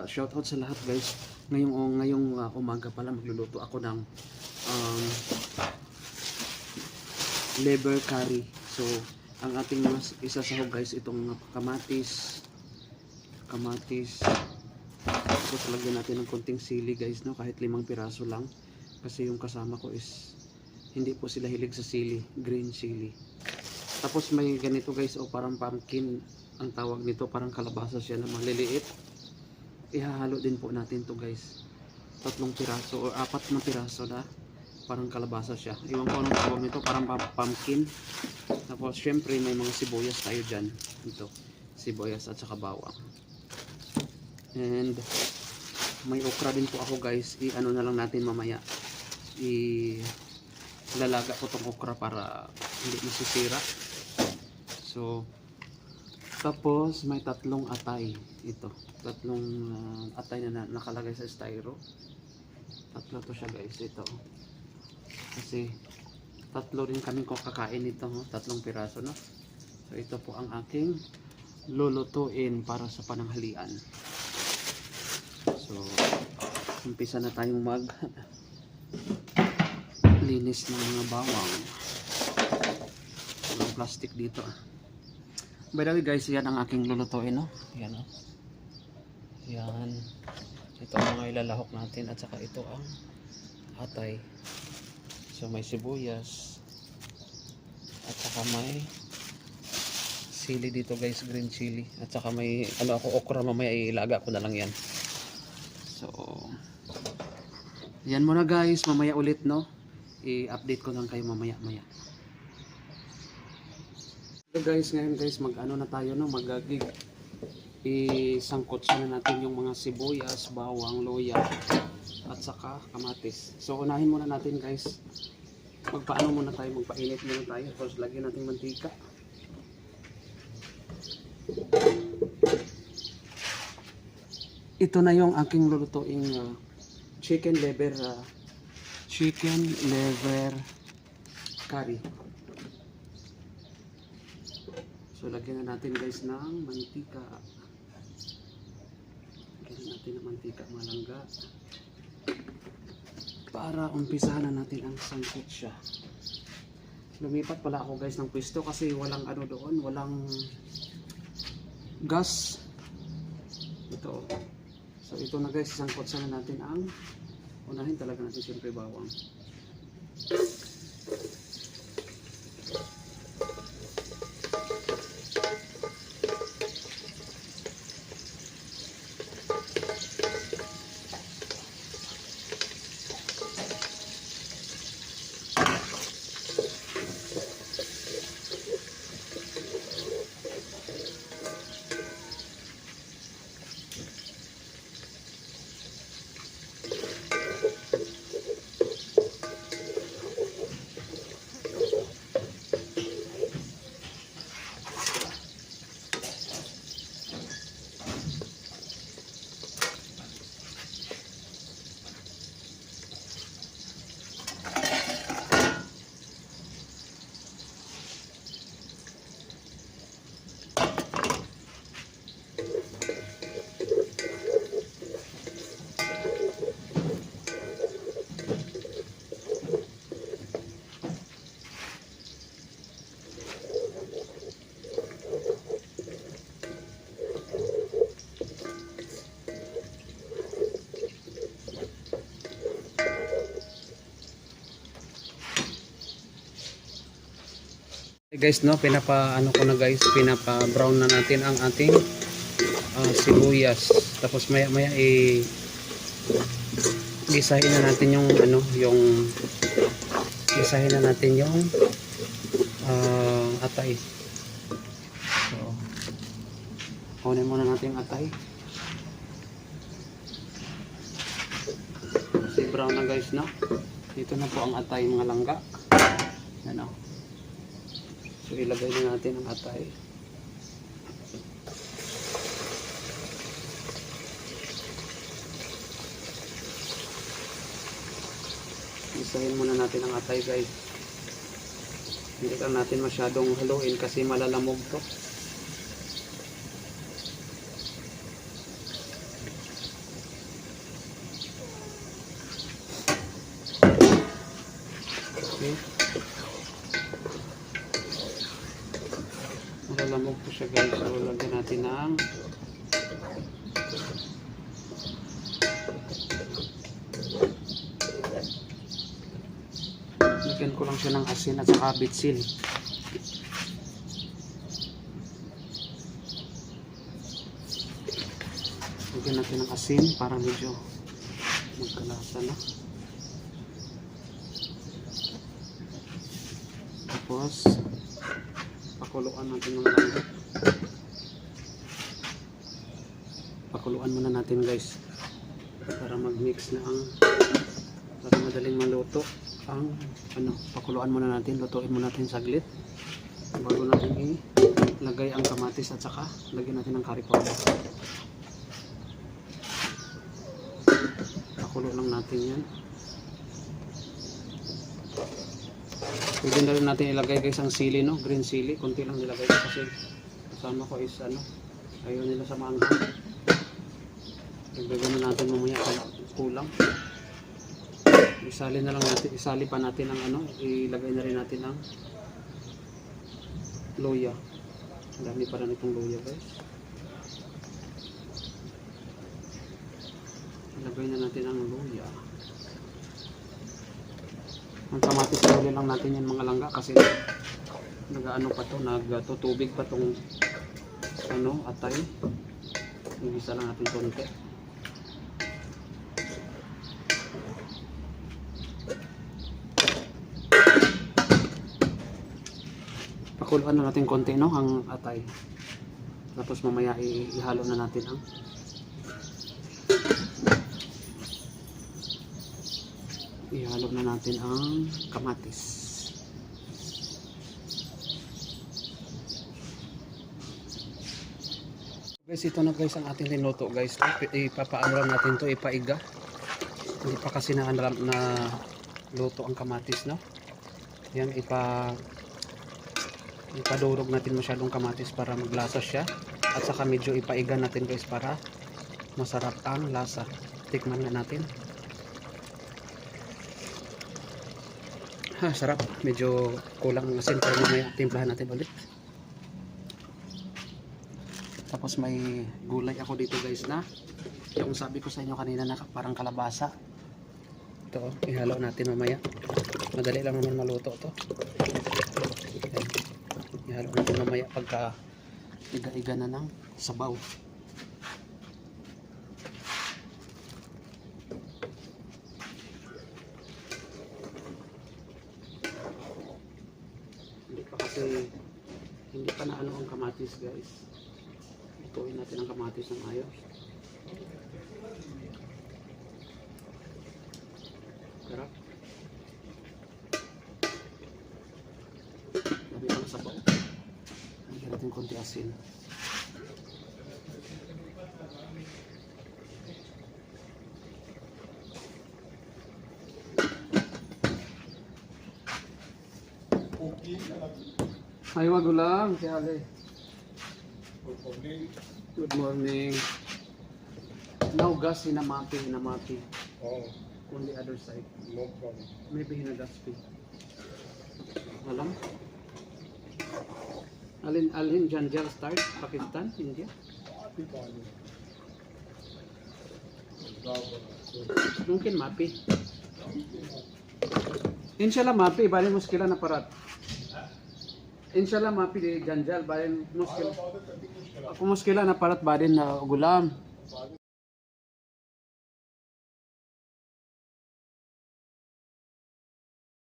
shout out sa lahat guys. Ngayong umaga pala magluluto ako ng liver curry. So ang ating mga isasahog guys, itong kamatis. Tapos lagyan natin ng konting sili guys, no, kahit 5 piraso lang, kasi yung kasama ko is hindi po sila hilig sa sili, green chili. Tapos may ganito guys, parang pumpkin ang tawag nito, parang kalabasa siya na maliliit. Ihahalo din po natin to guys, 3 piraso o 4 na piraso na parang kalabasa siya. Iwan ko anong tawag nito, parang pumpkin. Tapos syempre may mga sibuyas tayo dyan, ito sibuyas at saka bawang, and may okra din po ako guys. Ano na lang natin mamaya, lalaga ko tong okra para hindi masisira. So tapos may 3 atay, ito 3 atay na nakalagay sa styro. 3 to siya guys, ito kasi 3 rin kami kakain nito, 3 piraso, no? So ito po ang aking lulutuin para sa pananghalian. So umpisa na tayong mag linis ng mga bawang. Walang plastic dito. By the way guys, yan ang aking lulutuin, no? Yan, no? Yan. Ito ang mga ilalahok natin, at saka ito ang atay. So may sibuyas at saka may sili dito guys, green chili, at saka may okra, mamaya ilaga ko na lang yan. So yan muna guys, mamaya ulit, no, i-update ko lang kayo mamaya. So guys, ngayon guys, na tayo, no, isangkot na natin yung mga sibuyas, bawang, luya at saka kamatis. So unahin muna natin guys, magpainit muna tayo. Tapos lagyan natin mantika. Ito na yung aking lulutuing chicken liver curry. So lagyan na natin guys ng mantika. Lagyan natin ng mantika, malangga, para umpisahan na natin ang sangkot siya. Lumipat pala ako guys ng pwesto kasi walang doon, walang gas. Ito. So ito na guys, sangkot sana natin ang unahin talaga natin siyempre bawang. Guys, no, pinapa brown na natin ang ating sibuyas. Tapos maya gisahin na natin yung atay. So kunin muna natin yung atay. Kasi brown na guys, no. Dito na po ang atay, mga langga. Yan, no. So ilagay na natin ang atay. Isahin muna natin ang atay guys. Hindi lang natin masyadong haluin kasi malalamog to. siya guys. So, lagyan natin ng lagyan ko lang siya ng asin at saka bitsil. Lagyan natin ng asin para medyo magkalasa na. Tapos pakuluan natin ng langga. Pakuluan muna natin guys para mag-mix na para madaling maluto ang pakuluan muna natin, lutuin muna natin saglit bago natin ilagay ang kamatis at saka lagyan natin ng curry powder. Pakulo lang natin yan. Pwede na rin natin ilagay guys ang sili, no? Green sili, konti lang nilagay ko kasi kasama ko is ayaw nila sa maanghang. Lagyan na natin mamaya kulang. Isali na lang natin, isali pa natin ang ilagay na rin natin ang luya. Ang dami pa rin itong luya guys. Ilagay na natin ang luya. Ang kamatis na lang natin yan mga langga kasi nag-ano pa to, nagtutubig pa tong atay. Igisa lang natin konti. Pakuluan na natin konti, no, ang atay. Tapos mamaya ihalo na natin ihalo na natin ang kamatis. Guys, ito na guys ang ating niluto guys. Ipapaano lang natin to, ipaiga. Hindi pa kasi na luto ang kamatis, no. Yan, ipadurog natin masyadong kamatis para maglasa siya. At saka medyo ipaiga natin guys para masarap ang lasa. Tikman na natin. Sarap. Medyo kulang ang asin pero mamaya timplahan natin ulit. Tapos may gulay ako dito guys na yung sabi ko sa inyo kanina na parang kalabasa. Ito, ihalo natin mamaya. Madali lang naman maluto to. Ayan. Ihalo natin mamaya pagka iga-iga na ng sabaw. Hindi pa na ang kamatis guys. Lutuin natin ang kamatis ng ayos. Sarap. Dami pang sabaw. Lagyan natin konti asin. Ay, wag lang, si Ale. Good morning. Good morning. Naugas hinamati. Oh, On the other side. no problem. Maybe hinagaspi. Alam? Alin Janjal start? Pakistan? India? Mungkin mapi. Inshallah mapi. Bali muskila na parat. Inshallah mapi di Janjal. Bali muskila. Ako muskila na parat badin na gulam.